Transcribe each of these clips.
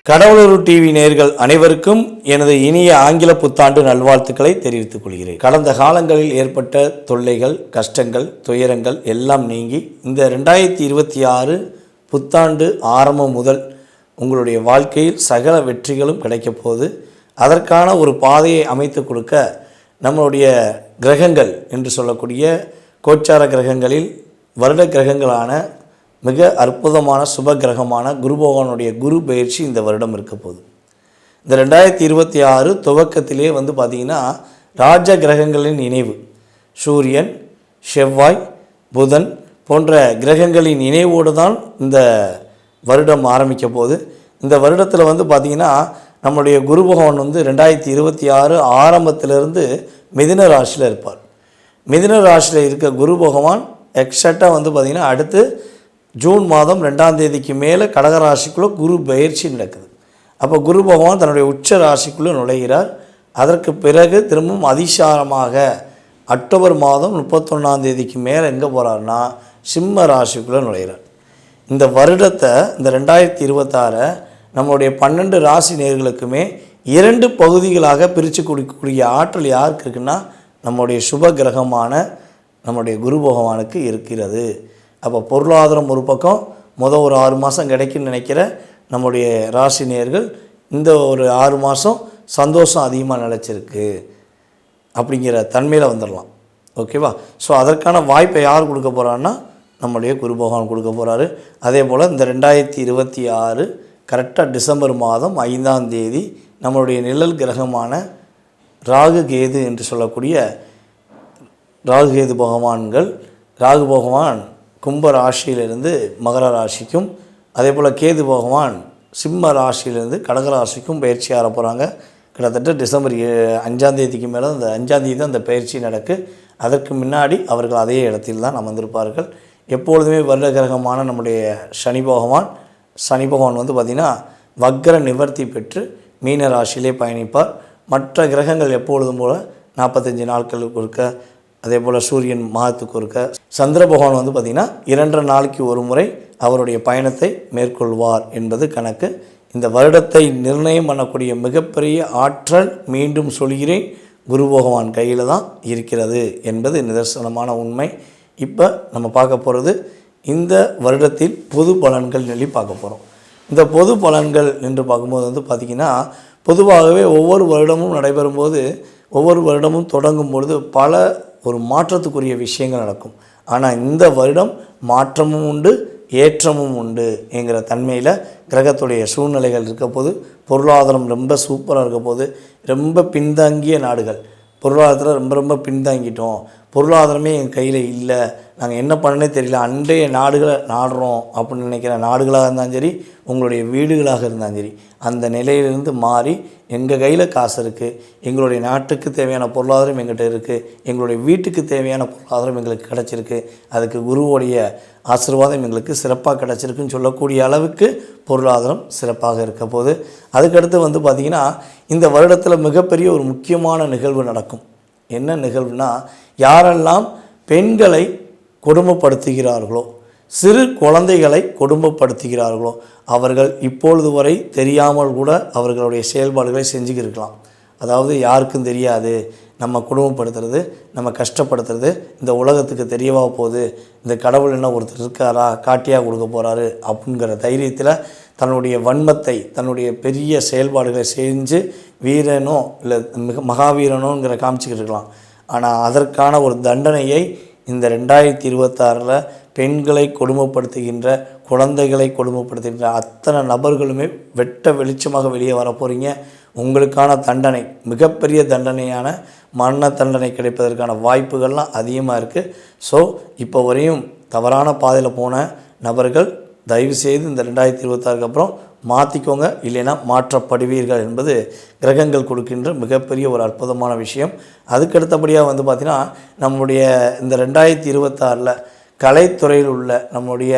கடவுளூர் TV நேயர்கள் அனைவருக்கும் எனது இனிய ஆங்கில புத்தாண்டு நல்வாழ்த்துக்களை தெரிவித்துக் கொள்கிறேன். கடந்த காலங்களில் ஏற்பட்ட தொல்லைகள், கஷ்டங்கள், துயரங்கள் எல்லாம் நீங்கி இந்த 2026 புத்தாண்டு ஆரம்பம் முதல் உங்களுடைய வாழ்க்கையில் சகல வெற்றிகளும் கிடைக்கப் போகுது. அதற்கான ஒரு பாதையை அமைத்து கொடுக்க நம்மளுடைய கிரகங்கள் என்று சொல்லக்கூடிய கோச்சார கிரகங்களில் வருட கிரகங்களான மிக அற்புதமான சுப கிரகமான குரு பகவானுடைய குரு பயிற்சி இந்த வருடம் இருக்க போகுது. இந்த 2026 துவக்கத்திலே பார்த்திங்கன்னா ராஜ கிரகங்களின் இணைவு, சூரியன், செவ்வாய், புதன் போன்ற கிரகங்களின் இணைவோடு தான் இந்த வருடம் ஆரம்பிக்க போகுது. இந்த வருடத்தில் பார்த்திங்கன்னா நம்முடைய குரு பகவான் 2026 ஆரம்பத்திலிருந்து மிதுன ராசியில் இருப்பார். மிதுன ராசியில் இருக்க குரு பகவான் எக்ஸாக்டாக பார்த்திங்கன்னா அடுத்து ஜூன் மாதம் 2ஆம் தேதிக்கு மேலே கடகராசிக்குள்ளே குரு பயிற்சி நடக்குது. அப்போ குரு பகவான் தன்னுடைய உச்ச ராசிக்குள்ளே நுழைகிறார். அதற்கு பிறகு திரும்பவும் அதிசாரமாக அக்டோபர் மாதம் 31ஆம் தேதிக்கு மேலே எங்கே போகிறார்னா சிம்ம ராசிக்குள்ளே நுழைகிறார். இந்த வருடத்தை இந்த 2026 நம்மளுடைய 12 ராசி நேயர்களுக்குமே 2 பகுதிகளாக பிரித்து கொடுக்கக்கூடிய ஆற்றல் யாருக்கு இருக்குன்னா நம்முடைய சுப கிரகமான நம்முடைய குரு பகவானுக்கு இருக்கிறது. அப்போ பொருளாதாரம் ஒரு பக்கம் ஒரு 6 மாதம் கிடைக்குன்னு நினைக்கிற நம்முடைய ராசி நேயர்கள் இந்த ஒரு 6 மாதம் சந்தோஷம் அதிகமாக நிலச்சிருக்கு அப்படிங்கிற தன்மையில் வந்துடலாம். ஓகேவா? ஸோ அதற்கான வாய்ப்பை யார் கொடுக்க போகிறான்னா நம்முடைய குரு பகவான் கொடுக்க போகிறாரு. அதே போல் இந்த 2026 கரெக்டாக டிசம்பர் மாதம் 5ஆம் தேதி நம்மளுடைய நிழல் கிரகமான ராகு கேது என்று சொல்லக்கூடிய ராகு கேது பகவான்கள், ராகு பகவான் கும்ப ராசியிலிருந்து மகர ராசிக்கும், அதே போல் கேது பகவான் சிம்ம ராசியிலிருந்து கடக ராசிக்கும் பயிற்சி ஆர போகிறாங்க. கிட்டத்தட்ட டிசம்பர் 5ஆம் தேதிக்கு மேலே அந்த 5ஆம் தேதி தான் அந்த பயிற்சி நடக்கு. அதற்கு முன்னாடி அவர்கள் அதே இடத்தில் தான் அமர்ந்திருப்பார்கள். எப்பொழுதுமே வருட கிரகமான நம்முடைய சனி பகவான் பார்த்திங்கன்னா வக்ர நிவர்த்தி பெற்று மீன ராசியிலே பயணிப்பார். மற்ற கிரகங்கள் எப்பொழுதும் போல் 45 நாட்களுக்கு ஒருக்க, அதே போல் சூரியன் மாதத்துக்கு ஒருக்க, சந்திர பகவான் பார்த்திங்கன்னா 2.5 நாளைக்கு ஒரு முறை அவருடைய பயணத்தை மேற்கொள்வார் என்பது கணக்கு. இந்த வருடத்தை நிர்ணயம் பண்ணக்கூடிய மிகப்பெரிய ஆற்றல், மீண்டும் சொல்கிறேன், குரு பகவான் கையில் தான் இருக்கிறது என்பது நிதர்சனமான உண்மை. இப்போ நம்ம பார்க்க போகிறது இந்த வருடத்தில் பொது பலன்கள் சொல்லி பார்க்க போகிறோம். இந்த பொது பலன்கள் என்று பார்க்கும்போது பார்த்திங்கன்னா பொதுவாகவே ஒவ்வொரு வருடமும் நடைபெறும்போது, ஒவ்வொரு வருடமும் தொடங்கும் பொழுது பல ஒரு மாற்றத்துக்குரிய விஷயங்கள் நடக்கும். ஆனால் இந்த வருடம் மாற்றமும் உண்டு, ஏற்றமும் உண்டு என்கிற தன்மையில் கிரகத்துடைய சூழ்நிலைகள் இருக்க போது, பொருளாதாரம் ரொம்ப சூப்பராக இருக்க போது, ரொம்ப பின்தங்கிய நாடுகள் பொருளாதாரத்தில் ரொம்ப பின்தங்கிட்டோம், பொருளாதாரமே என் கையில் இல்லை, நாங்கள் என்ன பண்ணனே தெரியல, அன்றைய நாடுகளை நாடுறோம் அப்படின்னு நினைக்கிற நாடுகளாக இருந்தாலும் சரி, உங்களுடைய வீடுகளாக இருந்தாலும் சரி, அந்த நிலையிலிருந்து மாறி எங்கள் கையில் காசு இருக்குது, எங்களுடைய நாட்டுக்கு தேவையான பொருளாதாரம் எங்கிட்ட இருக்குது, எங்களுடைய வீட்டுக்கு தேவையான பொருளாதாரம் எங்களுக்கு கிடச்சிருக்கு, அதுக்கு குருவோடைய ஆசீர்வாதம் எங்களுக்கு சிறப்பாக கிடச்சிருக்குன்னு சொல்லக்கூடிய அளவுக்கு பொருளாதாரம் சிறப்பாக இருக்க போது. அதுக்கடுத்து பார்த்திங்கன்னா இந்த வருடத்தில் மிகப்பெரிய ஒரு முக்கியமான நிகழ்வு நடக்கும். என்ன நிகழ்வுனா, யாரெல்லாம் பெண்களை கொடுமைப்படுத்துகிறார்களோ, சிறு குழந்தைகளை கொடுமைப்படுத்துகிறார்களோ, அவர்கள் இப்பொழுது வரை தெரியாமல் கூட அவர்களுடைய செயல்பாடுகளை செஞ்சுக்கிருக்கலாம். அதாவது யாருக்கும் தெரியாது, நம்ம குடும்பப்படுத்துறது, நம்ம கஷ்டப்படுத்துறது இந்த உலகத்துக்கு தெரியவா போகுது, இந்த கடவுள் என்ன ஒருத்தர் இருக்காரா, காட்டியாக கொடுக்க போகிறாரு அப்படிங்கிற தைரியத்தில் தன்னுடைய வன்மத்தை, தன்னுடைய பெரிய செயல்பாடுகளை செஞ்சு வீரனோ இல்லை மகாவீரனோங்கிற காமிச்சிக்கிட்டு இருக்கலாம். ஆனால் அதற்கான ஒரு தண்டனையை இந்த 2026 பெண்களை கொடுமைப்படுத்துகின்ற, குழந்தைகளை கொடுமைப்படுத்துகின்ற அத்தனை நபர்களுமே வெட்ட வெளிச்சமாக வெளியே வர போகிறீங்க. உங்களுக்கான தண்டனை, மிகப்பெரிய தண்டனையான மரண தண்டனை கிடைப்பதற்கான வாய்ப்புகள்லாம் அதிகமாக இருக்குது. ஸோ இப்போ வரையும் தவறான பாதையில் போன நபர்கள் தயவுசெய்து இந்த 2026 அப்புறம் மாற்றிக்கோங்க, இல்லைன்னா மாற்றப்படுவீர்கள் என்பது கிரகங்கள் கொடுக்கின்ற மிகப்பெரிய ஒரு அற்புதமான விஷயம். அதுக்கடுத்தபடியாக பார்த்திங்கன்னா நம்முடைய இந்த 2026 கலைத்துறையில் உள்ள நம்முடைய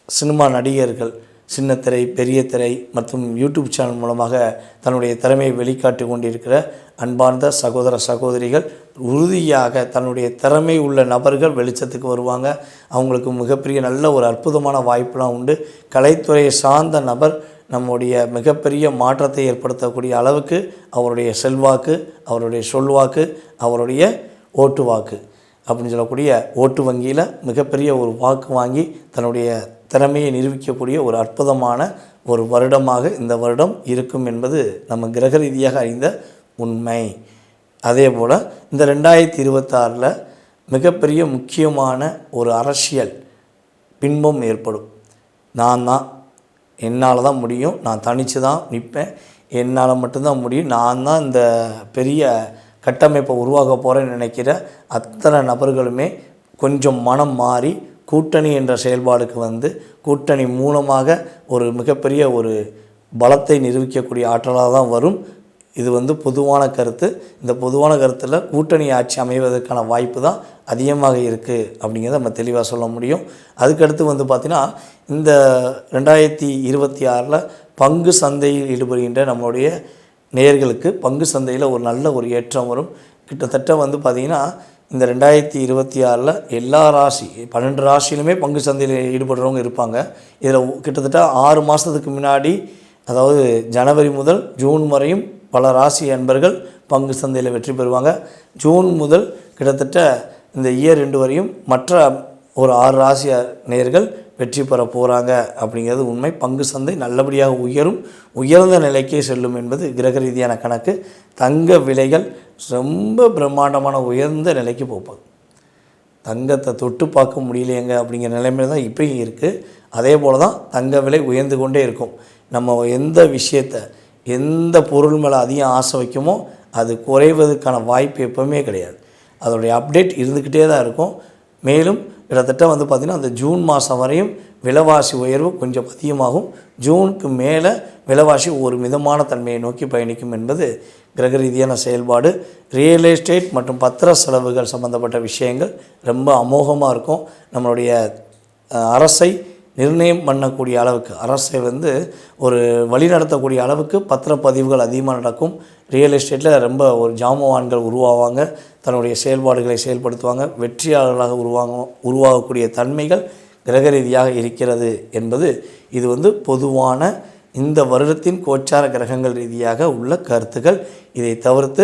சினிமா நடிகர்கள், சின்னத்திரை, பெரிய திரை மற்றும் யூடியூப் சேனல் மூலமாக தன்னுடைய திறமையை வெளிக்காட்டி கொண்டிருக்கிற அன்பார்ந்த சகோதர சகோதரிகள், உறுதியாக தன்னுடைய திறமை உள்ள நபர்கள் வெளிச்சத்துக்கு வருவாங்க. அவங்களுக்கு மிகப்பெரிய நல்ல ஒரு அற்புதமான வாய்ப்புலாம் உண்டு. கலைத்துறையை சார்ந்த நபர் நம்முடைய மிகப்பெரிய மாற்றத்தை ஏற்படுத்தக்கூடிய அளவுக்கு அவருடைய செல்வாக்கு, அவருடைய சொல்வாக்கு, அவருடைய ஓட்டு வாக்கு அப்படின்னு சொல்லக்கூடிய ஓட்டு வங்கியில் மிகப்பெரிய ஒரு வாக்கு வாங்கி தன்னுடைய திறமையை நிரூபிக்கக்கூடிய ஒரு அற்புதமான ஒரு வருடமாக இந்த வருடம் இருக்கும் என்பது நம்ம கிரக ரீதியாக அறிந்த உண்மை. அதே போல் இந்த 2026 மிகப்பெரிய முக்கியமான ஒரு அரசியல் பின்பம் ஏற்படும். நான் தான், என்னால் தான் முடியும், நான் தனித்து தான் நிற்பேன், என்னால் மட்டும்தான் முடியும், நான் தான் இந்த பெரிய கட்டமைப்பை உருவாக்க போகிறேன்னு நினைக்கிற அத்தனை நபர்களுமே கொஞ்சம் மனம் மாறி கூட்டணி என்ற செயல்பாடுக்கு வந்து கூட்டணி மூலமாக ஒரு மிகப்பெரிய ஒரு பலத்தை நிரூபிக்கக்கூடிய ஆற்றலாக தான் வரும். இது வந்து பொதுவான கருத்து. இந்த பொதுவான கருத்தில் கூட்டணி ஆட்சி அமைவதற்கான வாய்ப்பு தான் அதிகமாக இருக்குது அப்படிங்கிறத நம்ம தெளிவாக சொல்ல முடியும். அதுக்கடுத்து வந்து பார்த்திங்கன்னா இந்த 2026 பங்கு சந்தையில் ஈடுபடுகின்ற நம்மளுடைய நேயர்களுக்கு பங்கு சந்தையில் ஒரு நல்ல ஒரு ஏற்றம் வரும். கிட்டத்தட்ட வந்து பார்த்திங்கன்னா இந்த 2026 எல்லா ராசி 12 ராசியிலுமே பங்கு சந்தையில் ஈடுபடுறவங்க இருப்பாங்க. இதில் கிட்டத்தட்ட 6 மாதத்துக்கு முன்னாடி, அதாவது ஜனவரி முதல் ஜூன் வரையும் பல ராசி அன்பர்கள் பங்கு சந்தையில் வெற்றி பெறுவாங்க. ஜூன் முதல் கிட்டத்தட்ட இந்த இயர் 2 வரையும் மற்ற ஒரு 6 ராசி நேயர்கள் வெற்றி பெற போகிறாங்க அப்படிங்கிறது உண்மை. பங்கு சந்தை நல்லபடியாக உயர்ந்த நிலைக்கே செல்லும் என்பது கிரக ரீதியான கணக்கு. தங்க விலைகள் ரொம்ப பிரம்மாண்டமான உயர்ந்த நிலைக்கு போகுது. தங்கத்தை தொட்டு பார்க்க முடியலையங்க அப்படிங்கிற நிலைமையில் தான் இப்போயும் இருக்குது. அதே போல் தான் தங்க விலை உயர்ந்து கொண்டே இருக்கும். நம்ம எந்த விஷயத்தை எந்த பொருள் மேலே அதிகம் ஆசை வைக்குமோ அது குறைவதற்கான வாய்ப்பு எப்போவுமே கிடையாது. அதோடைய அப்டேட் இருந்துக்கிட்டே தான் இருக்கும். மேலும் கிட்டத்தட்ட வந்து பார்த்திங்கன்னா அந்த ஜூன் மாதம் வரையும் விலைவாசி உயர்வு கொஞ்சம் அதிகமாகும். ஜூனுக்கு மேலே விலைவாசி ஒரு மிதமான தன்மையை நோக்கி பயணிக்கும் என்பது கிரக ரீதியான செயல்பாடு. ரியல் எஸ்டேட் மற்றும் பத்திர செலவுகள் சம்மந்தப்பட்ட விஷயங்கள் ரொம்ப அமோகமாக இருக்கும். நம்மளுடைய அரசை நிர்ணயம் பண்ணக்கூடிய அளவுக்கு, அரசை வந்து ஒரு வழி நடத்தக்கூடிய அளவுக்கு பத்திரப்பதிவுகள் அதிகமாக நடக்கும். ரியல் எஸ்டேட்டில் ரொம்ப ஒரு ஜாமவான்கள் உருவாவாங்க, தன்னுடைய செயல்பாடுகளை செயல்படுத்துவாங்க, வெற்றியாளர்களாக உருவாகக்கூடிய தன்மைகள் கிரக ரீதியாக இருக்கிறது என்பது இது வந்து பொதுவான இந்த வருடத்தின் கோச்சார கிரகங்கள் ரீதியாக உள்ள கருத்துக்கள். இதை தவிர்த்து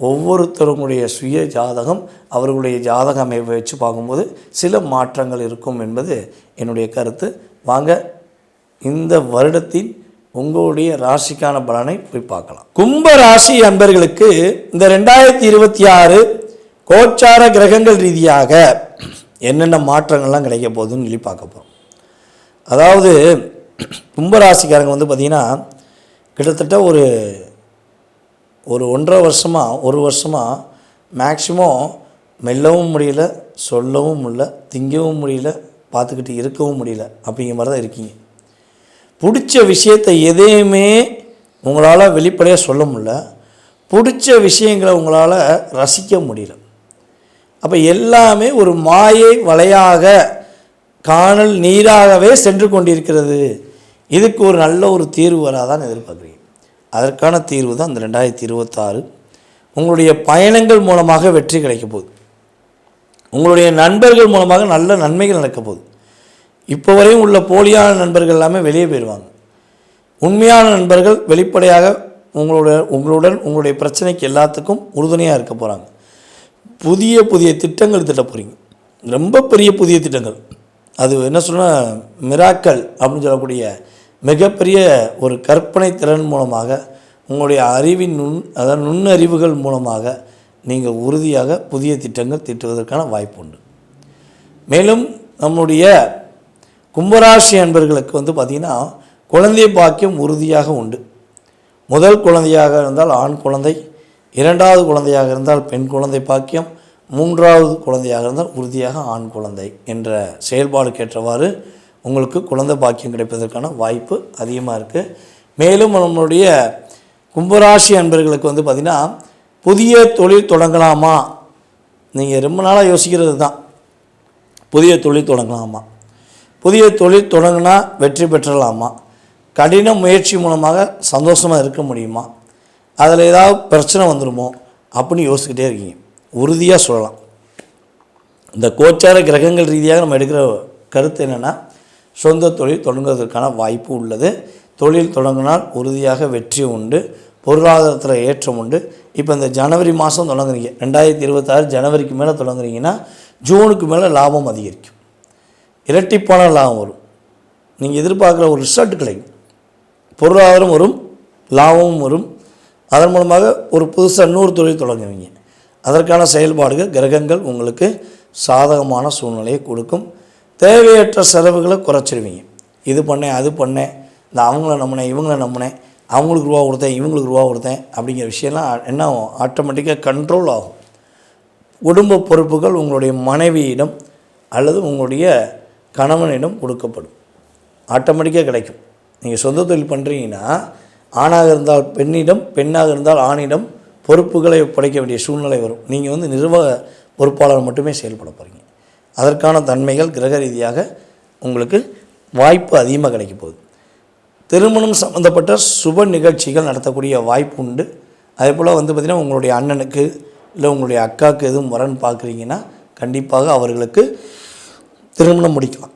ஒவ்வொருத்தருடைய சுய ஜாதகம், அவர்களுடைய ஜாதக அமைப்பை வச்சு பார்க்கும்போது சில மாற்றங்கள் இருக்கும் என்பது என்னுடைய கருத்து. வாங்க இந்த வருடத்தின் உங்களுடைய ராசிக்கான பலனை போய் பார்க்கலாம். கும்ப ராசி அன்பர்களுக்கு இந்த 2026 கோச்சார கிரகங்கள் ரீதியாக என்னென்ன மாற்றங்கள்லாம் கிடைக்க போகுதுன்னு சொல்லி பார்க்க போகிறோம். அதாவது கும்பராசிக்காரங்க வந்து பார்த்திங்கன்னா கிட்டத்தட்ட ஒரு 1.5 வருஷமாக மேக்சிமம் மெல்லவும் முடியல, சொல்லவும் முடியல, திங்கவும் முடியல, பார்த்துக்கிட்டு இருக்கவும் முடியல அப்படிங்கிற மாதிரி தான் இருக்கீங்க. பிடிச்ச விஷயத்தை எதையுமே உங்களால் வெளிப்படையாக சொல்ல முடியல, பிடிச்ச விஷயங்களை உங்களால் ரசிக்க முடியல. அப்போ எல்லாமே ஒரு மாயை வலையாக, காணல் நீராகவே சென்று கொண்டிருக்கிறது. இதுக்கு ஒரு நல்ல ஒரு தீர்வு வராதான் எதிர்பார்க்குறீங்க. அதற்கான தீர்வு தான் இந்த 2026 உங்களுடைய பயணங்கள் மூலமாக வெற்றி கிடைக்க போகுது. உங்களுடைய நண்பர்கள் மூலமாக நல்ல நன்மைகள் நடக்க போகுது. இப்போ வரையும் உள்ள போலியான நண்பர்கள் எல்லாமே வெளியே போயிடுவாங்க. உண்மையான நண்பர்கள் வெளிப்படையாக உங்களுடன் உங்களுடைய பிரச்சனைக்கு எல்லாத்துக்கும் உறுதுணையாக இருக்க போகிறாங்க. புதிய திட்டங்கள் திட்ட போகிறீங்க. ரொம்ப பெரிய புதிய திட்டங்கள். அது என்ன சொன்னால் மிராக்கள் அப்படின்னு சொல்லக்கூடிய மிகப்பெரிய ஒரு கற்பனை திறன் மூலமாக, உங்களுடைய அறிவின் நுண்ணறிவுகள் மூலமாக நீங்கள் உறுதியாக புதிய திட்டங்கள் தீட்டுவதற்கான வாய்ப்பு உண்டு. மேலும் நம்முடைய கும்பராசி அன்பர்களுக்கு வந்து பார்த்திங்கன்னா குழந்தை பாக்கியம் உறுதியாக உண்டு. முதல் குழந்தையாக இருந்தால் ஆண் குழந்தை, இரண்டாவது குழந்தையாக இருந்தால் பெண் குழந்தை பாக்கியம், மூன்றாவது குழந்தையாக இருந்தால் உறுதியாக ஆண் குழந்தை என்ற செயல்பாடுக்கேற்றவாறு உங்களுக்கு குழந்தை பாக்கியம் கிடைப்பதற்கான வாய்ப்பு அதிகமாக இருக்குது. மேலும் நம்மளுடைய கும்பராசி அன்பர்களுக்கு வந்து பார்த்திங்கன்னா புதிய தொழில் தொடங்கலாமா, நீங்கள் ரொம்ப நாளாக யோசிக்கிறது தான், புதிய தொழில் தொடங்கலாமா, புதிய தொழில் தொடங்கினா வெற்றி பெற்றலாமா, கடின முயற்சி மூலமாக சந்தோஷமாக இருக்க முடியுமா, அதில் ஏதாவது பிரச்சனை வந்துடுமோ அப்படின்னு யோசிக்கிட்டே இருக்கீங்க. உறுதியாக சொல்லலாம், இந்த கோச்சார கிரகங்கள் ரீதியாக நம்ம எடுக்கிற கருத்து என்னென்னா சொந்த தொழில் தொடங்குவதற்கான வாய்ப்பு உள்ளது. தொழில் தொடங்கினால் உறுதியாக வெற்றி உண்டு, பொருளாதாரத்தில் ஏற்றம் உண்டு. இப்போ இந்த ஜனவரி மாதம் தொடங்குறீங்க, 2026 ஜனவரிக்கு மேலே தொடங்குறீங்கன்னா ஜூனுக்கு மேலே லாபம் அதிகரிக்கும், இரட்டிப்பான லாபம் வரும், நீங்கள் எதிர்பார்க்குற ஒரு ரிசல்ட் கிடைக்கும், பொருளாதாரம் வரும், லாபமும் வரும். அதன் மூலமாக ஒரு புதுசாக இன்னொரு தொழில் தொடங்குவீங்க. அதற்கான செயல்பாடுகள் கிரகங்கள் உங்களுக்கு சாதகமான சூழ்நிலையை கொடுக்கும். தேவையற்ற செலவுகளை குறைச்சிருவீங்க. இது பண்ணேன், அது பண்ணேன், இந்த அவங்கள நம்பினேன், இவங்களை நம்பினேன், அவங்களுக்கு ரூபா கொடுத்தேன், இவங்களுக்கு ரூபா கொடுத்தேன் அப்படிங்கிற விஷயம்லாம் என்ன ஆகும், ஆட்டோமேட்டிக்காக கண்ட்ரோல் ஆகும். குடும்ப பொறுப்புகள் உங்களுடைய மனைவியிடம் அல்லது உங்களுடைய கணவனிடம் கொடுக்கப்படும், ஆட்டோமேட்டிக்காக கிடைக்கும். நீங்கள் சொந்த தொழில் பண்ணுறீங்கன்னா ஆணாக இருந்தால் பெண்ணிடம், பெண்ணாக இருந்தால் ஆணிடம் பொறுப்புகளை ஒப்படைக்க வேண்டிய சூழ்நிலை வரும். நீங்கள் நிர்வாக பொறுப்பாளர் மட்டுமே செயல்பட போகிறீங்க. அதற்கான தன்மைகள் கிரக ரீதியாக உங்களுக்கு வாய்ப்பு அதிகமாக கிடைக்க போகுது. திருமணம் சம்மந்தப்பட்ட சுப நிகழ்ச்சிகள் நடத்தக்கூடிய வாய்ப்பு உண்டு. அதே போல் பார்த்திங்கன்னா உங்களுடைய அண்ணனுக்கு இல்லை உங்களுடைய அக்காவுக்கு எதுவும் வரன்னு பார்க்குறீங்கன்னா கண்டிப்பாக அவர்களுக்கு திருமணம் முடிக்கலாம்,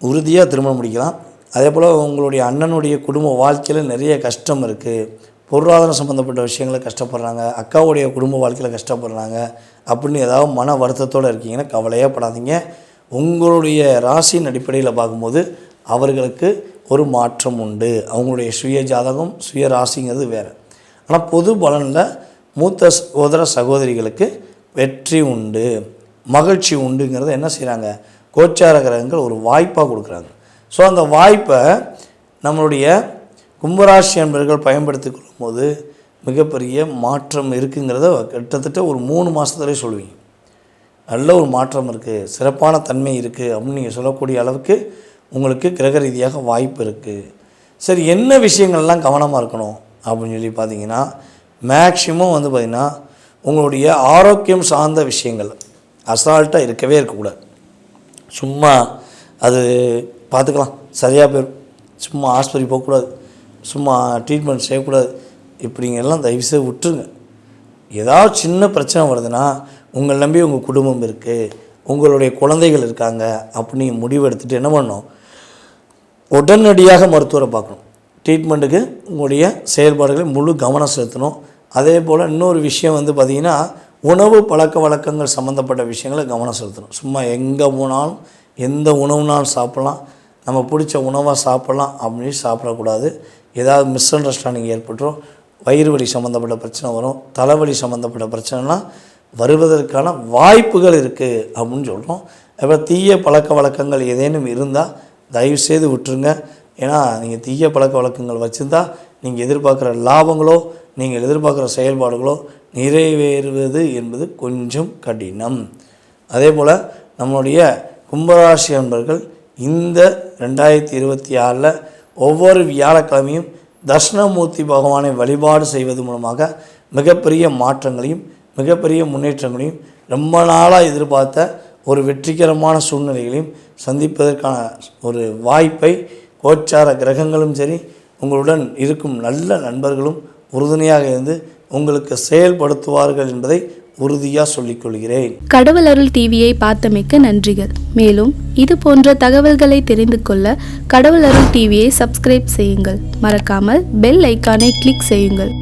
உறுதியாக திருமணம் முடிக்கலாம். அதே போல் உங்களுடைய அண்ணனுடைய குடும்ப வாழ்க்கையில் நிறைய கஷ்டம் இருக்குது, பொருளாதாரம் சம்மந்தப்பட்ட விஷயங்களை கஷ்டப்படுறாங்க, அக்காவுடைய குடும்ப வாழ்க்கையில் கஷ்டப்படுறாங்க அப்படின்னு ஏதாவது மன வருத்தத்தோடு இருக்கீங்கன்னா கவலையே படாதீங்க. உங்களுடைய ராசியின் அடிப்படையில் பார்க்கும்போது அவர்களுக்கு ஒரு மாற்றம் உண்டு. அவங்களுடைய சுய ஜாதகம், சுய ராசிங்கிறது வேறு. ஆனால் பொது பலனில் மூத்த சகோதர சகோதரிகளுக்கு வெற்றி உண்டு, மகிழ்ச்சி உண்டுங்கிறத என்ன செய்கிறாங்க, கோச்சார கிரகங்கள் ஒரு வாய்ப்பாக கொடுக்குறாங்க. ஸோ அந்த வாய்ப்பை நம்மளுடைய கும்பராசி என்பவர்கள் பயன்படுத்தி கொள்ளும்போது மிகப்பெரிய மாற்றம் இருக்குங்கிறத கிட்டத்தட்ட ஒரு 3 மாதத்துலேயே சொல்லுவீங்க. நல்ல ஒரு மாற்றம் இருக்குது, சிறப்பான தன்மை இருக்குது அப்படின்னு நீங்கள் சொல்லக்கூடிய அளவுக்கு உங்களுக்கு கிரக ரீதியாக வாய்ப்பு இருக்குது. சரி, என்ன விஷயங்கள்லாம் கவனமாக இருக்கணும் அப்படின்னு சொல்லி பார்த்தீங்கன்னா, மேக்ஸிமம் பார்த்திங்கன்னா உங்களுடைய ஆரோக்கியம் சார்ந்த விஷயங்கள் அசால்ட்டாக இருக்கவே இருக்கக்கூடாது. சும்மா அது பார்த்துக்கலாம், சரியாக போயிடும், சும்மா ஆஸ்பத்திரி போகக்கூடாது, சும்மா ட்ரீட்மெண்ட் செய்யக்கூடாது, இப்படிங்கெல்லாம் தயவுசெய்து விட்டுருங்க. ஏதாவது சின்ன பிரச்சனை வருதுன்னா உங்கள் நம்பி உங்கள் குடும்பம் இருக்குது, உங்களுடைய குழந்தைகள் இருக்காங்க அப்படின்னு முடிவு எடுத்துகிட்டு என்ன பண்ணணும், உடனடியாக மருத்துவரை பார்க்கணும். ட்ரீட்மெண்ட்டுக்கு உங்களுடைய செயல்பாடுகளை முழு கவனம் செலுத்தணும். அதே போல் இன்னொரு விஷயம் பார்த்திங்கன்னா உணவு பழக்க வழக்கங்கள் சம்மந்தப்பட்ட விஷயங்களை கவனம் செலுத்தணும். சும்மா எங்கே போனாலும் எந்த உணவுனாலும் சாப்பிட்லாம், நம்ம பிடிச்ச உணவாக சாப்பிட்லாம் அப்படின்னு சாப்பிடக்கூடாது. ஏதாவது மிஸ் அண்டர்ஸ்டாண்டிங் ஏற்பட்டுரும், வயிறு வலி சம்மந்தப்பட்ட பிரச்சனை வரும், தலைவலி சம்மந்தப்பட்ட பிரச்சனைலாம் வருவதற்கான வாய்ப்புகள் இருக்குது அப்படின்னு சொல்கிறோம். அப்புறம் தீய பழக்க வழக்கங்கள் ஏதேனும் இருந்தால் தயவுசெய்து விட்டுருங்க. ஏன்னா நீங்கள் தீய பழக்க வழக்கங்கள் வச்சுருந்தா நீங்கள் எதிர்பார்க்குற லாபங்களோ நீங்கள் எதிர்பார்க்குற செயல்பாடுகளோ நிறைவேறுவது என்பது கொஞ்சம் கடினம். அதே போல் நம்மளுடைய கும்பராசி அன்பர்கள் இந்த 2026 ஒவ்வொரு வியாழக்கிழமையும் தட்சிணாமூர்த்தி பகவானை வழிபாடு செய்வது மூலமாக மிகப்பெரிய மாற்றங்களையும் மிகப்பெரிய முன்னேற்றங்களையும் ரொம்ப நாளாக எதிர்பார்த்த ஒரு வெற்றிகரமான சூழ்நிலைகளையும் சந்திப்பதற்கான ஒரு வாய்ப்பை கோச்சார கிரகங்களும் சரி உங்களுடன் இருக்கும் நல்ல நண்பர்களும் உறுதுணையாக இருந்து உங்களுக்கு செயல்படுத்துவார்கள் என்பதை உறுதியாக சொல்லிக்கொள்கிறேன். கடவுள் அருள் டிவியை பார்த்தமைக்கு நன்றிகள். மேலும் இது போன்ற தகவல்களை தெரிந்து கொள்ள கடவுள் அருள் டிவியை சப்ஸ்கிரைப் செய்யுங்கள். மறக்காமல் பெல் ஐக்கானை கிளிக் செய்யுங்கள்.